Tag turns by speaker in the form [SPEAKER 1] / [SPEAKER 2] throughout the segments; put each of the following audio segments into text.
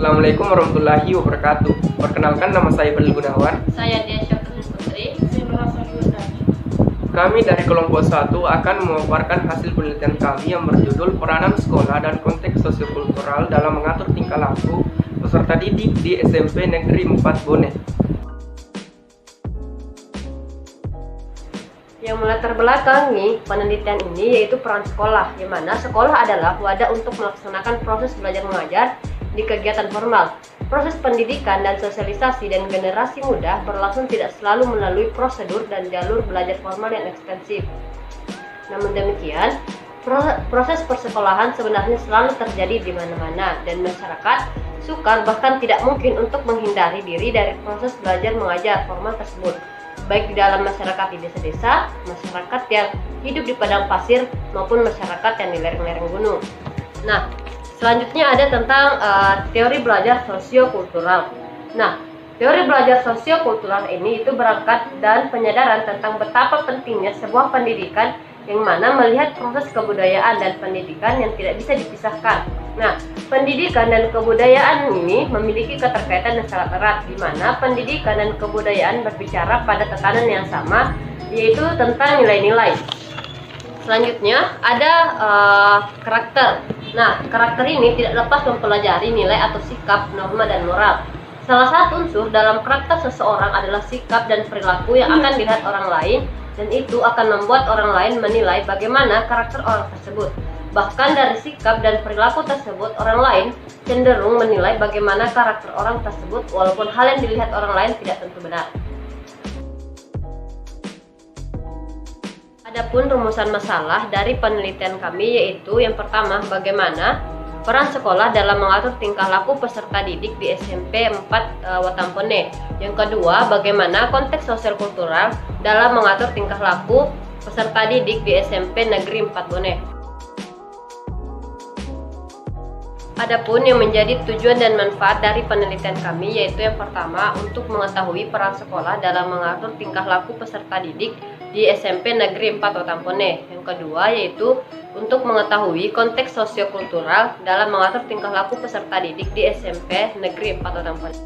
[SPEAKER 1] Assalamualaikum warahmatullahi wabarakatuh. Perkenalkan, nama saya Belil Gunawan.
[SPEAKER 2] Saya Dia Syafrin Putri.
[SPEAKER 1] Kami dari kelompok 1 akan memaparkan hasil penelitian kami yang berjudul Peranan Sekolah dan Konteks Sosiokultural dalam Mengatur Tingkah Laku Peserta Didik di SMP Negeri 4 Bone.
[SPEAKER 2] Yang melatar belakangi penelitian ini yaitu peran sekolah, di mana sekolah adalah wadah untuk melaksanakan proses belajar mengajar di kegiatan formal. Proses pendidikan dan sosialisasi dan generasi muda berlangsung tidak selalu melalui prosedur dan jalur belajar formal yang ekstensif. Namun demikian, proses persekolahan sebenarnya selalu terjadi di mana-mana dan masyarakat sukar bahkan tidak mungkin untuk menghindari diri dari proses belajar mengajar formal tersebut, baik di dalam masyarakat di desa-desa, masyarakat yang hidup di padang pasir, maupun masyarakat yang di lereng-lereng gunung. Nah, selanjutnya ada tentang teori belajar sosiokultural. Nah, teori belajar sosiokultural ini itu berangkat dan penyadaran tentang betapa pentingnya sebuah pendidikan yang mana melihat proses kebudayaan dan pendidikan yang tidak bisa dipisahkan. Nah, pendidikan dan kebudayaan ini memiliki keterkaitan yang sangat erat, di mana pendidikan dan kebudayaan berbicara pada tatanan yang sama, yaitu tentang nilai-nilai. Selanjutnya ada karakter. Nah, karakter ini tidak lepas mempelajari nilai atau sikap, norma, dan moral. Salah satu unsur dalam karakter seseorang adalah sikap dan perilaku yang akan dilihat orang lain, dan itu akan membuat orang lain menilai bagaimana karakter orang tersebut. Bahkan dari sikap dan perilaku tersebut, orang lain cenderung menilai bagaimana karakter orang tersebut, walaupun hal yang dilihat orang lain tidak tentu benar. Adapun rumusan masalah dari penelitian kami yaitu yang pertama, bagaimana peran sekolah dalam mengatur tingkah laku peserta didik di SMP 4 Watampone. Yang kedua, bagaimana konteks sosial kultural dalam mengatur tingkah laku peserta didik di SMP Negeri 4 Bone. Adapun yang menjadi tujuan dan manfaat dari penelitian kami yaitu yang pertama, untuk mengetahui peran sekolah dalam mengatur tingkah laku peserta didik di SMP Negeri 4 Watampone. Yang kedua yaitu untuk mengetahui konteks sosiokultural dalam mengatur tingkah laku peserta didik di SMP Negeri 4 Watampone.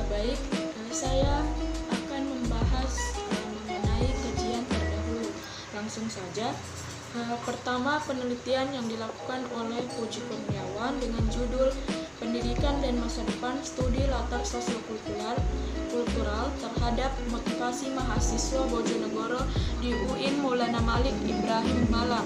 [SPEAKER 3] Baik, saya akan membahas mengenai kajian terdahulu. Langsung saja. Pertama, penelitian yang dilakukan oleh Puji Kurniawan dengan judul Pendidikan dan Masa Depan Studi Latar Sosiokultural terhadap motivasi mahasiswa Bojonegoro di UIN Maulana Malik Ibrahim Malang.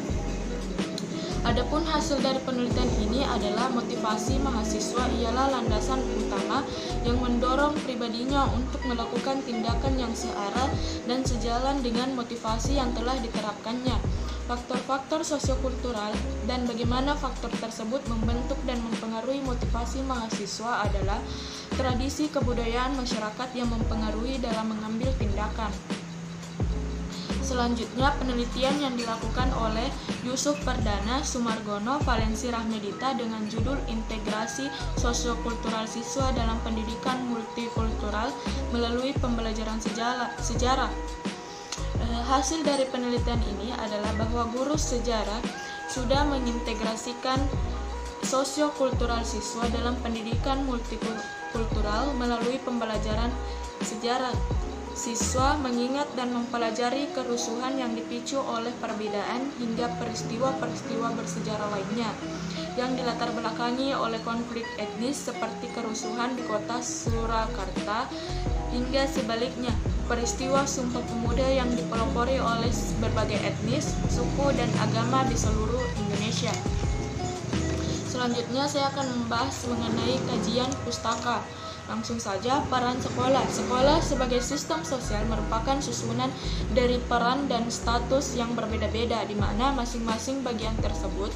[SPEAKER 3] Adapun hasil dari penelitian ini adalah motivasi mahasiswa ialah landasan utama yang mendorong pribadinya untuk melakukan tindakan yang searah dan sejalan dengan motivasi yang telah diterapkannya. Faktor-faktor sosiokultural dan bagaimana faktor tersebut membentuk dan mempengaruhi motivasi mahasiswa adalah tradisi kebudayaan masyarakat yang mempengaruhi dalam mengambil tindakan. Selanjutnya, penelitian yang dilakukan oleh Yusuf Perdana, Sumargono, Valensi Rahmedita dengan judul Integrasi Sosiokultural Siswa dalam Pendidikan Multikultural melalui Pembelajaran Sejarah. Hasil dari penelitian ini adalah bahwa guru sejarah sudah mengintegrasikan sosiokultural siswa dalam pendidikan multikultural melalui pembelajaran sejarah. Siswa mengingat dan mempelajari kerusuhan yang dipicu oleh perbedaan hingga peristiwa-peristiwa bersejarah lainnya yang dilatar belakangi oleh konflik etnis seperti kerusuhan di kota Surakarta hingga sebaliknya peristiwa Sumpah Pemuda yang dipelopori oleh berbagai etnis, suku, dan agama di seluruh Indonesia. Selanjutnya saya akan membahas mengenai kajian pustaka. Langsung saja, peran sekolah. Sekolah sebagai sistem sosial merupakan susunan dari peran dan status yang berbeda-beda, di mana masing-masing bagian tersebut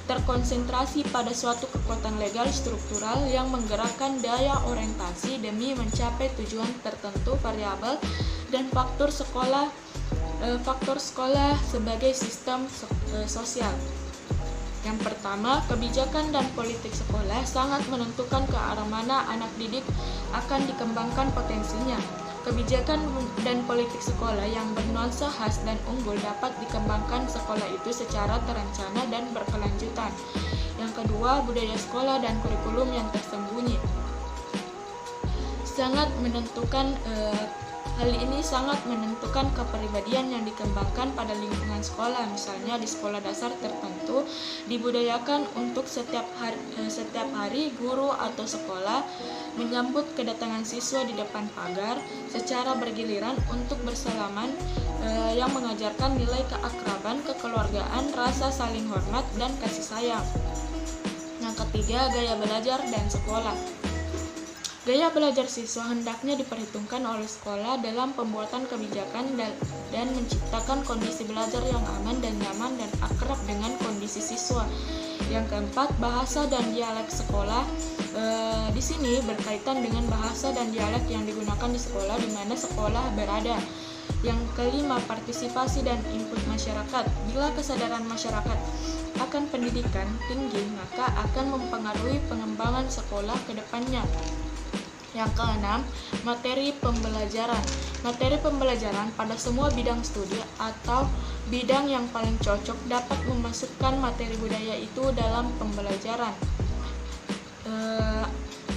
[SPEAKER 3] terkonsentrasi pada suatu kekuatan legal struktural yang menggerakkan daya orientasi demi mencapai tujuan tertentu variabel dan faktor sekolah sebagai sistem sosial. Yang pertama, kebijakan dan politik sekolah sangat menentukan ke arah mana anak didik akan dikembangkan potensinya. Kebijakan dan politik sekolah yang bernuansa khas dan unggul dapat dikembangkan sekolah itu secara terencana dan berkelanjutan. Yang kedua, budaya sekolah dan kurikulum yang tersembunyi. Hal ini sangat menentukan kepribadian yang dikembangkan pada lingkungan sekolah. Misalnya di sekolah dasar tertentu dibudayakan untuk setiap hari guru atau sekolah menyambut kedatangan siswa di depan pagar secara bergiliran untuk bersalaman, yang mengajarkan nilai keakraban, kekeluargaan, rasa saling hormat, dan kasih sayang. Yang ketiga, gaya belajar dan sekolah. Gaya belajar siswa hendaknya diperhitungkan oleh sekolah dalam pembuatan kebijakan dan menciptakan kondisi belajar yang aman dan nyaman dan akrab dengan kondisi siswa. Yang keempat, bahasa dan dialek sekolah. Di sini berkaitan dengan bahasa dan dialek yang digunakan di sekolah di mana sekolah berada. Yang kelima, partisipasi dan input masyarakat. Bila kesadaran masyarakat akan pendidikan tinggi, maka akan mempengaruhi pengembangan sekolah ke depannya. Yang keenam, materi pembelajaran. Materi pembelajaran pada semua bidang studi atau bidang yang paling cocok dapat memasukkan materi budaya itu dalam pembelajaran.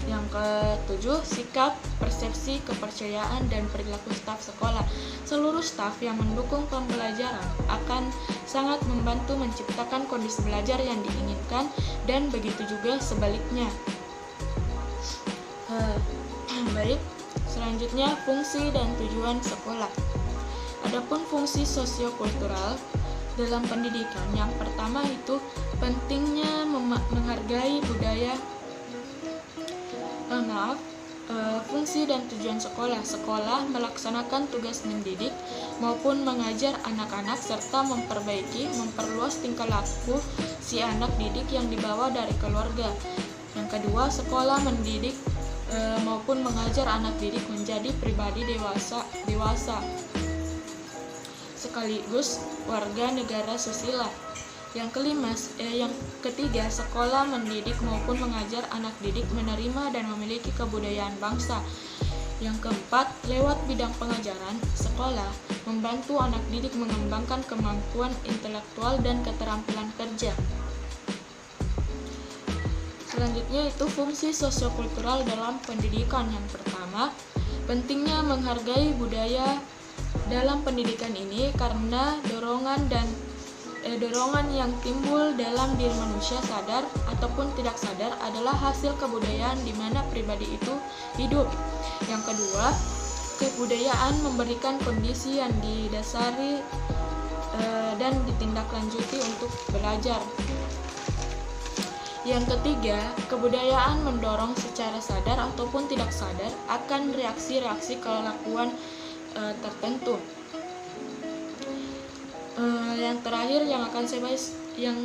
[SPEAKER 3] Yang ketujuh, sikap, persepsi, kepercayaan, dan perilaku staf sekolah. Seluruh staf yang mendukung pembelajaran akan sangat membantu menciptakan kondisi belajar yang diinginkan dan begitu juga sebaliknya. Baik, selanjutnya fungsi dan tujuan sekolah. Adapun fungsi sosiokultural dalam pendidikan, yang pertama itu pentingnya menghargai budaya. Fungsi dan tujuan sekolah. Sekolah melaksanakan tugas mendidik maupun mengajar anak-anak serta memperluas tingkah laku si anak didik yang dibawa dari keluarga. Yang kedua, sekolah mendidik maupun mengajar anak didik menjadi pribadi dewasa sekaligus warga negara susila. Yang ketiga, sekolah mendidik maupun mengajar anak didik menerima dan memiliki kebudayaan bangsa. Yang keempat, lewat bidang pengajaran, sekolah membantu anak didik mengembangkan kemampuan intelektual dan keterampilan kerja. Selanjutnya itu fungsi sosiokultural dalam pendidikan. Yang pertama, pentingnya menghargai budaya dalam pendidikan ini karena dorongan yang timbul dalam diri manusia sadar ataupun tidak sadar adalah hasil kebudayaan di mana pribadi itu hidup. Yang kedua, kebudayaan memberikan kondisi yang didasari dan ditindaklanjuti untuk belajar. Yang ketiga, kebudayaan mendorong secara sadar ataupun tidak sadar akan reaksi-reaksi kelakuan tertentu. Yang terakhir yang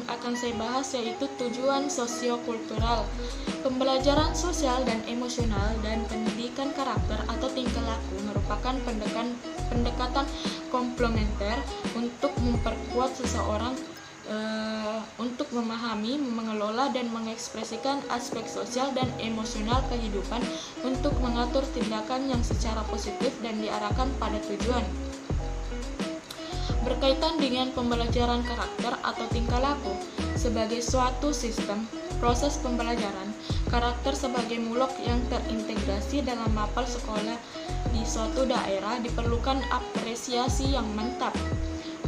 [SPEAKER 3] akan saya bahas yaitu tujuan sosiokultural. Pembelajaran sosial dan emosional dan pendidikan karakter atau tingkah laku merupakan pendekatan komplementer untuk memperkuat seseorang untuk memahami, mengelola, dan mengekspresikan aspek sosial dan emosional kehidupan untuk mengatur tindakan yang secara positif dan diarahkan pada tujuan. Berkaitan dengan pembelajaran karakter atau tingkah laku sebagai suatu sistem proses pembelajaran, karakter sebagai mulok yang terintegrasi dalam mapel sekolah di suatu daerah diperlukan apresiasi yang mantap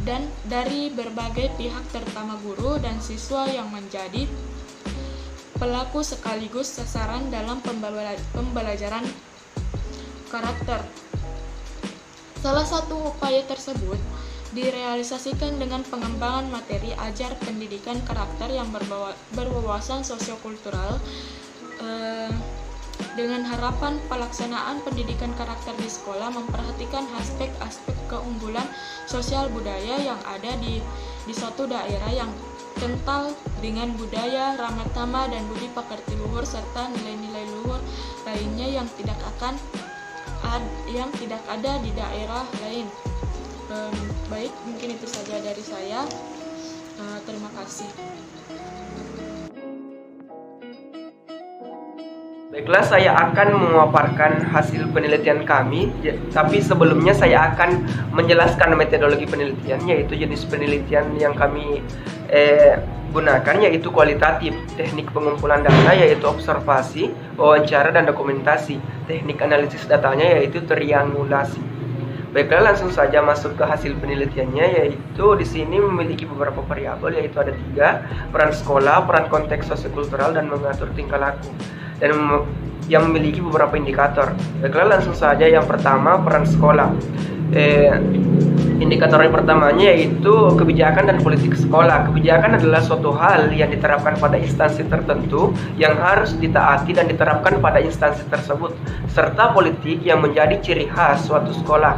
[SPEAKER 3] dan dari berbagai pihak terutama guru dan siswa yang menjadi pelaku sekaligus sasaran dalam pembelajaran karakter. Salah satu upaya tersebut direalisasikan dengan pengembangan materi ajar pendidikan karakter yang berwawasan sosiokultural dengan harapan pelaksanaan pendidikan karakter di sekolah memperhatikan aspek-aspek keunggulan sosial budaya yang ada di suatu daerah yang kental dengan budaya, ramah tamah, dan budi pekerti luhur serta nilai-nilai luhur lainnya yang tidak ada di daerah lain. Baik, mungkin itu saja dari saya. Terima kasih.
[SPEAKER 1] Baiklah, saya akan memaparkan hasil penelitian kami, tapi sebelumnya saya akan menjelaskan metodologi penelitian, yaitu jenis penelitian yang kami gunakan, yaitu kualitatif, teknik pengumpulan data yaitu observasi, wawancara, dan dokumentasi. Teknik analisis datanya yaitu triangulasi. Baiklah, langsung saja masuk ke hasil penelitiannya, yaitu di sini memiliki beberapa variabel, yaitu ada 3: peran sekolah, peran konteks sosiokultural, dan mengatur tingkah laku, dan yang memiliki beberapa indikator. Baiklah, langsung saja yang pertama, peran sekolah. Indikator yang pertamanya yaitu kebijakan dan politik sekolah. Kebijakan adalah suatu hal yang diterapkan pada instansi tertentu yang harus ditaati dan diterapkan pada instansi tersebut, serta politik yang menjadi ciri khas suatu sekolah.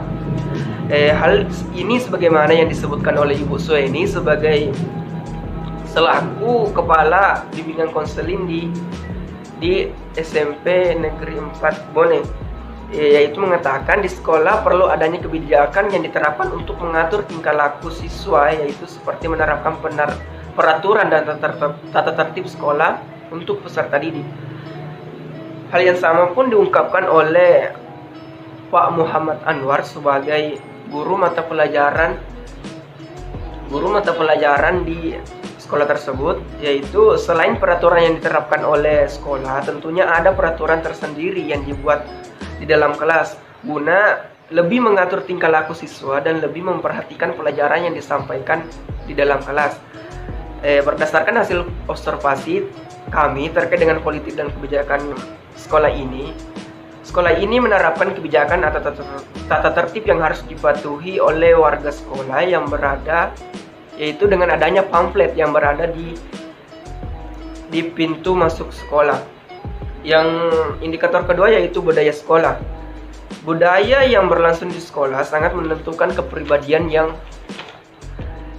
[SPEAKER 1] Hal ini sebagaimana yang disebutkan oleh Ibu Sueni sebagai selaku kepala bimbingan konseling di SMP Negeri 4 Bone, yaitu mengatakan di sekolah perlu adanya kebijakan yang diterapkan untuk mengatur tingkah laku siswa, yaitu seperti menerapkan peraturan dan tata tertib sekolah untuk peserta didik. Hal yang sama pun diungkapkan oleh Pak Muhammad Anwar sebagai guru mata pelajaran di sekolah tersebut, yaitu selain peraturan yang diterapkan oleh sekolah, tentunya ada peraturan tersendiri yang dibuat di dalam kelas guna lebih mengatur tingkah laku siswa dan lebih memperhatikan pelajaran yang disampaikan di dalam kelas. Berdasarkan hasil observasi kami terkait dengan politik dan kebijakan sekolah ini menerapkan kebijakan atau tata tertib yang harus dipatuhi oleh warga sekolah yang berada, yaitu dengan adanya pamflet yang berada di pintu masuk sekolah. Yang indikator kedua yaitu budaya sekolah. Budaya yang berlangsung di sekolah sangat menentukan kepribadian yang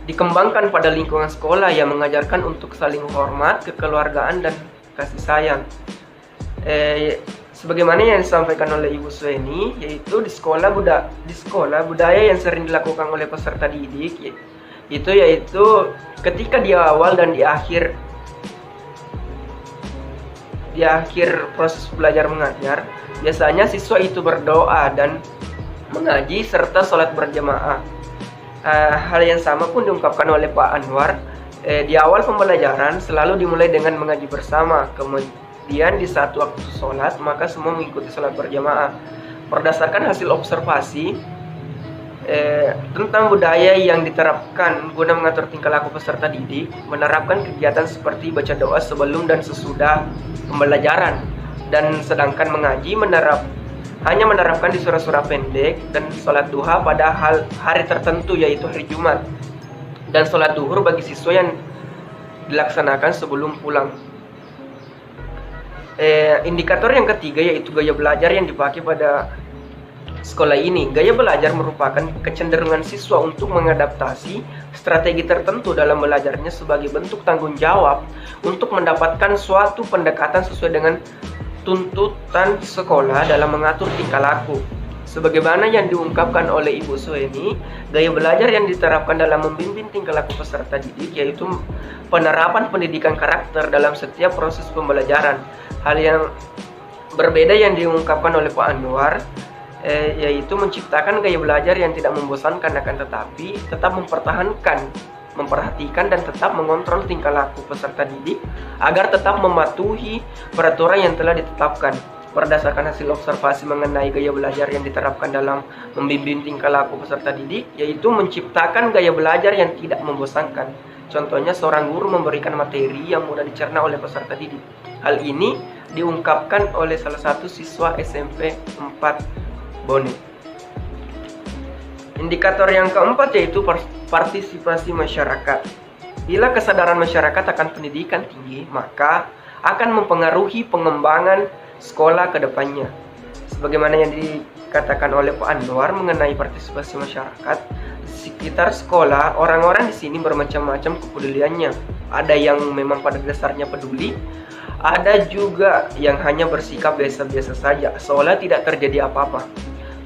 [SPEAKER 1] dikembangkan pada lingkungan sekolah yang mengajarkan untuk saling hormat, kekeluargaan, dan kasih sayang. Sebagaimana yang disampaikan oleh Ibu Sueni, yaitu di sekolah budaya yang sering dilakukan oleh peserta didik yaitu ketika di awal dan di akhir proses belajar mengajar, biasanya siswa itu berdoa dan mengaji serta sholat berjamaah. Hal yang sama pun diungkapkan oleh Pak Anwar. Di awal pembelajaran selalu dimulai dengan mengaji bersama, kemudian di saat waktu sholat maka semua mengikuti sholat berjamaah. Berdasarkan hasil observasi tentang budaya yang diterapkan guna mengatur tingkah laku peserta didik, menerapkan kegiatan seperti baca doa sebelum dan sesudah pembelajaran, dan sedangkan mengaji hanya menerapkan di surah-surah pendek, dan sholat duha pada hari tertentu yaitu hari Jumat, dan sholat duhur bagi siswa yang dilaksanakan sebelum pulang. Indikator yang ketiga yaitu gaya belajar yang dipakai pada sekolah ini. Gaya belajar merupakan kecenderungan siswa untuk mengadaptasi strategi tertentu dalam belajarnya sebagai bentuk tanggung jawab untuk mendapatkan suatu pendekatan sesuai dengan tuntutan sekolah dalam mengatur tingkah laku. Sebagaimana yang diungkapkan oleh Ibu Sueni, gaya belajar yang diterapkan dalam membimbing tingkah laku peserta didik yaitu penerapan pendidikan karakter dalam setiap proses pembelajaran. Hal yang berbeda yang diungkapkan oleh Pak Anwar, yaitu menciptakan gaya belajar yang tidak membosankan, akan tetapi tetap memperhatikan dan tetap mengontrol tingkah laku peserta didik agar tetap mematuhi peraturan yang telah ditetapkan. Berdasarkan hasil observasi mengenai gaya belajar yang diterapkan dalam membimbing tingkah laku peserta didik, yaitu menciptakan gaya belajar yang tidak membosankan. Contohnya, seorang guru memberikan materi yang mudah dicerna oleh peserta didik. Hal ini diungkapkan oleh salah satu siswa SMP 4 Bone. Indikator yang keempat yaitu partisipasi masyarakat. Bila kesadaran masyarakat akan pendidikan tinggi, maka akan mempengaruhi pengembangan sekolah ke depannya. Sebagaimana yang dikatakan oleh Pak Anwar mengenai partisipasi masyarakat, di sekitar sekolah orang-orang di sini bermacam-macam kepeduliannya. Ada yang memang pada dasarnya peduli, ada juga yang hanya bersikap biasa-biasa saja, seolah tidak terjadi apa-apa.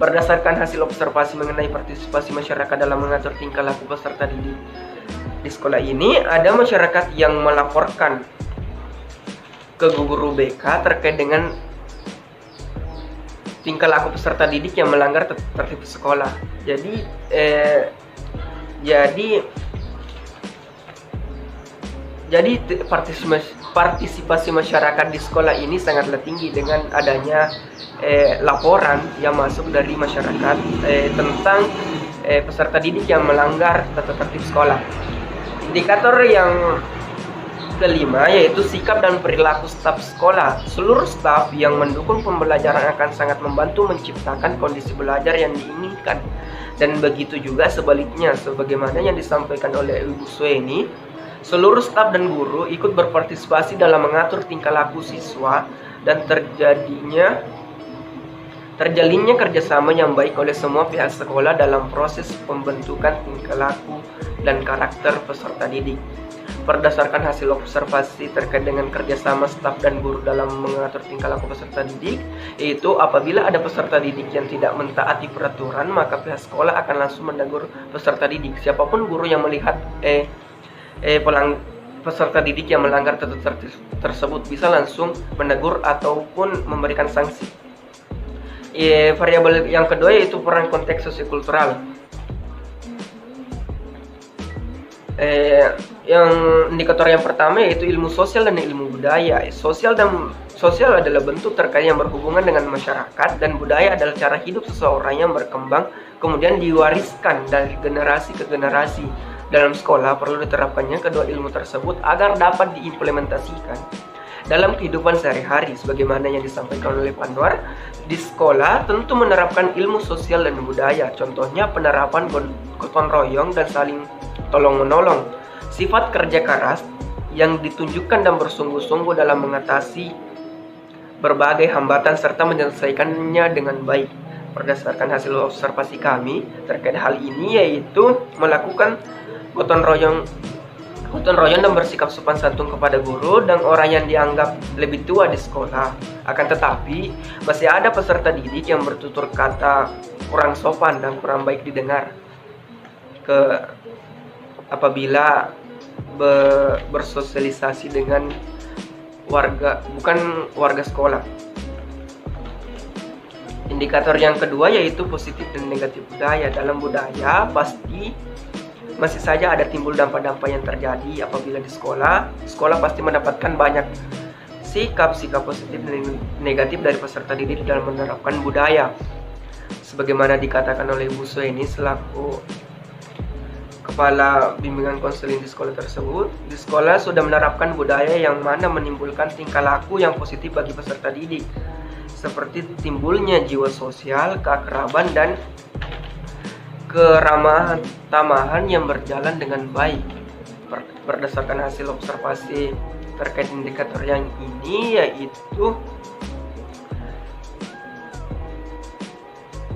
[SPEAKER 1] Berdasarkan hasil observasi mengenai partisipasi masyarakat dalam mengatur tingkah laku peserta didik di sekolah ini, ada masyarakat yang melaporkan ke guru BK terkait dengan tingkah laku peserta didik yang melanggar tertib sekolah. Jadi partisipasi masyarakat di sekolah ini sangatlah tinggi dengan adanya laporan yang masuk dari masyarakat tentang peserta didik yang melanggar tata tertib sekolah. Indikator yang kelima yaitu sikap dan perilaku staf sekolah. Seluruh staf yang mendukung pembelajaran akan sangat membantu menciptakan kondisi belajar yang diinginkan. Dan begitu juga sebaliknya, sebagaimana yang disampaikan oleh Ibu Sueni, seluruh staf dan guru ikut berpartisipasi dalam mengatur tingkah laku siswa dan terjalinnya kerjasama yang baik oleh semua pihak sekolah dalam proses pembentukan tingkah laku dan karakter peserta didik. Berdasarkan hasil observasi terkait dengan kerjasama staf dan guru dalam mengatur tingkah laku peserta didik, yaitu apabila ada peserta didik yang tidak mentaati peraturan, maka pihak sekolah akan langsung menegur peserta didik. Siapapun guru yang melihat peserta didik yang melanggar tata tertib tersebut bisa langsung menegur ataupun memberikan sanksi. Variabel yang kedua yaitu peran konteks sosiokultural. Yang indikator yang pertama yaitu ilmu sosial dan ilmu budaya. Sosial adalah bentuk terkait yang berhubungan dengan masyarakat, dan budaya adalah cara hidup seseorang yang berkembang kemudian diwariskan dari generasi ke generasi. Dalam sekolah perlu diterapkannya kedua ilmu tersebut agar dapat diimplementasikan dalam kehidupan sehari-hari. Sebagaimana yang disampaikan oleh Pak Anwar, di sekolah tentu menerapkan ilmu sosial dan budaya. Contohnya penerapan gotong royong dan saling tolong-menolong, sifat kerja keras yang ditunjukkan dan bersungguh-sungguh dalam mengatasi berbagai hambatan serta menyelesaikannya dengan baik. Berdasarkan hasil observasi kami terkait hal ini yaitu melakukan gotong royong dan bersikap sopan santun kepada guru dan orang yang dianggap lebih tua di sekolah. Akan tetapi masih ada peserta didik yang bertutur kata kurang sopan dan kurang baik didengar apabila bersosialisasi dengan bukan warga sekolah. Indikator yang kedua yaitu positif dan negatif budaya. Dalam budaya pasti masih saja ada timbul dampak-dampak yang terjadi apabila di sekolah pasti mendapatkan banyak sikap-sikap positif dan negatif dari peserta didik dalam menerapkan budaya. Sebagaimana dikatakan oleh Ibu Sueni selaku Kepala Bimbingan Konseling di sekolah tersebut, di sekolah sudah menerapkan budaya yang mana menimbulkan tingkah laku yang positif bagi peserta didik, seperti timbulnya jiwa sosial, keakraban, dan keramahan tamahan yang berjalan dengan baik. Berdasarkan hasil observasi terkait indikator yang ini yaitu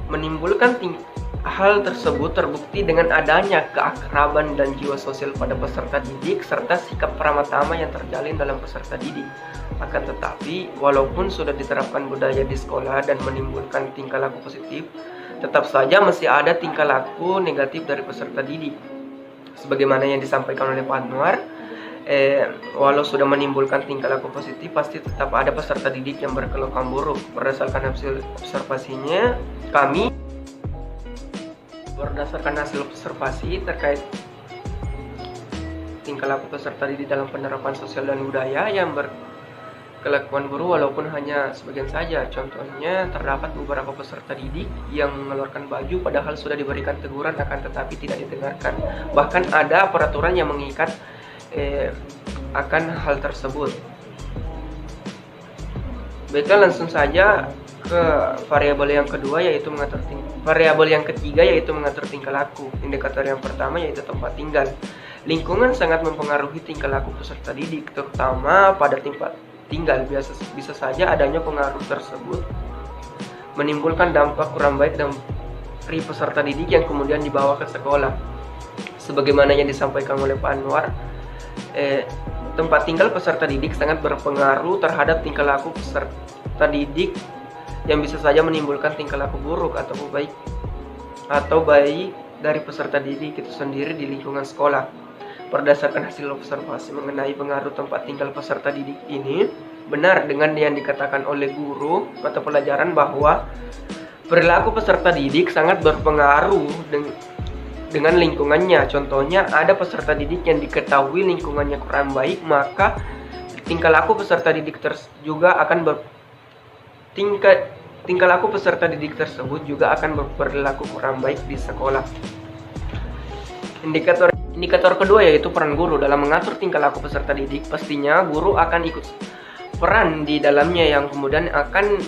[SPEAKER 1] menimbulkan hal tersebut terbukti dengan adanya keakraban dan jiwa sosial pada peserta didik serta sikap ramah tamah yang terjalin dalam peserta didik. Akan tetapi walaupun sudah diterapkan budaya di sekolah dan menimbulkan tingkah laku positif, tetap saja masih ada tingkah laku negatif dari peserta didik. Sebagaimana yang disampaikan oleh Pak Anwar, walau sudah menimbulkan tingkah laku positif, pasti tetap ada peserta didik yang berkelakuan buruk. Berdasarkan hasil observasinya, terkait tingkah laku peserta didik dalam penerapan sosial dan budaya yang kelakuan guru walaupun hanya sebagian saja. Contohnya terdapat beberapa peserta didik yang mengeluarkan baju padahal sudah diberikan teguran akan tetapi tidak didengarkan. Bahkan ada peraturan yang mengikat akan hal tersebut. Baiklah, langsung saja ke variabel yang kedua yaitu variabel yang ketiga yaitu mengatur tingkah laku. Indikator yang pertama yaitu tempat tinggal. Lingkungan sangat mempengaruhi tingkah laku peserta didik, terutama pada tempat tinggal. Bisa saja adanya pengaruh tersebut menimbulkan dampak kurang baik dari peserta didik yang kemudian dibawa ke sekolah. Sebagaimana yang disampaikan oleh Pak Anwar, tempat tinggal peserta didik sangat berpengaruh terhadap tingkah laku peserta didik yang bisa saja menimbulkan tingkah laku buruk atau baik dari peserta didik itu sendiri di lingkungan sekolah. Berdasarkan hasil observasi mengenai pengaruh tempat tinggal peserta didik ini, benar dengan yang dikatakan oleh guru mata pelajaran bahwa perilaku peserta didik sangat berpengaruh dengan lingkungannya. Contohnya, ada peserta didik yang diketahui lingkungannya kurang baik, maka tingkah laku peserta didik tingkah laku peserta didik tersebut juga akan berperilaku kurang baik di sekolah. Indikator kedua yaitu peran guru dalam mengatur tingkah laku peserta didik. Pastinya guru akan ikut peran di dalamnya, yang kemudian akan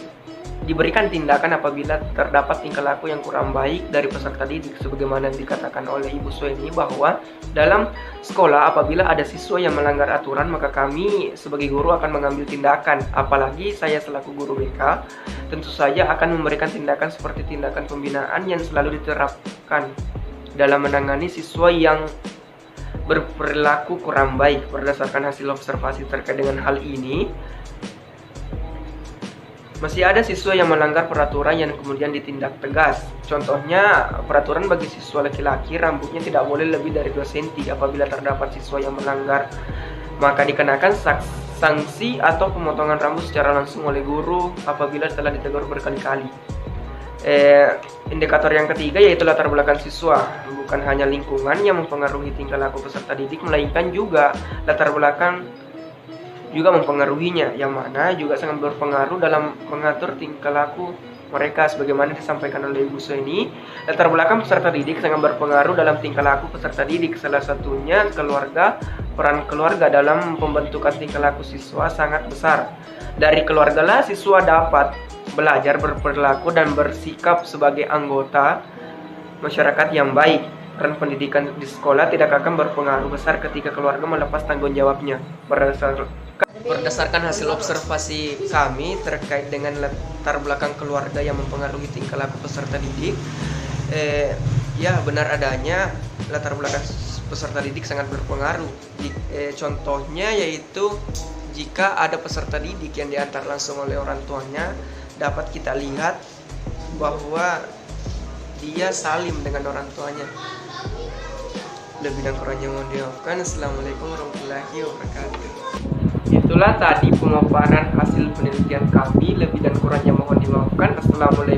[SPEAKER 1] diberikan tindakan apabila terdapat tingkah laku yang kurang baik dari peserta didik. Sebagaimana dikatakan oleh Ibu Sueni bahwa dalam sekolah apabila ada siswa yang melanggar aturan, maka kami sebagai guru akan mengambil tindakan. Apalagi saya selaku guru BK tentu saja akan memberikan tindakan seperti tindakan pembinaan yang selalu diterapkan dalam menangani siswa yang berperilaku kurang baik. Berdasarkan hasil observasi terkait dengan hal ini, masih ada siswa yang melanggar peraturan yang kemudian ditindak tegas. Contohnya, peraturan bagi siswa laki-laki rambutnya tidak boleh lebih dari 2 cm. Apabila terdapat siswa yang melanggar, maka dikenakan sanksi atau pemotongan rambut secara langsung oleh guru apabila telah ditegur berkali-kali. Indikator yang ketiga yaitu latar belakang siswa. Bukan hanya lingkungan yang mempengaruhi tingkah laku peserta didik, melainkan juga latar belakang juga mempengaruhinya, yang mana juga sangat berpengaruh dalam mengatur tingkah laku mereka. Sebagaimana disampaikan oleh Ibu Sueni, latar belakang peserta didik sangat berpengaruh dalam tingkah laku peserta didik. Salah satunya keluarga. Peran keluarga dalam pembentukan tingkah laku siswa sangat besar. Dari keluargalah siswa dapat belajar berperilaku dan bersikap sebagai anggota masyarakat yang baik. Peran pendidikan di sekolah tidak akan berpengaruh besar ketika keluarga melepas tanggung jawabnya. Berdasarkan hasil observasi kami terkait dengan latar belakang keluarga yang mempengaruhi tingkah laku peserta didik, ya benar adanya latar belakang peserta didik sangat berpengaruh. Contohnya yaitu jika ada peserta didik yang diantar langsung oleh orang tuanya, dapat kita lihat bahwa dia salim dengan orang tuanya. Lebih dan kurangnya mohon dimaafkan. Assalamualaikum warahmatullahi wabarakatuh. Itulah tadi pemaparan hasil penelitian kami. Lebih dan kurangnya mohon dimaafkan. Assalamualaikum.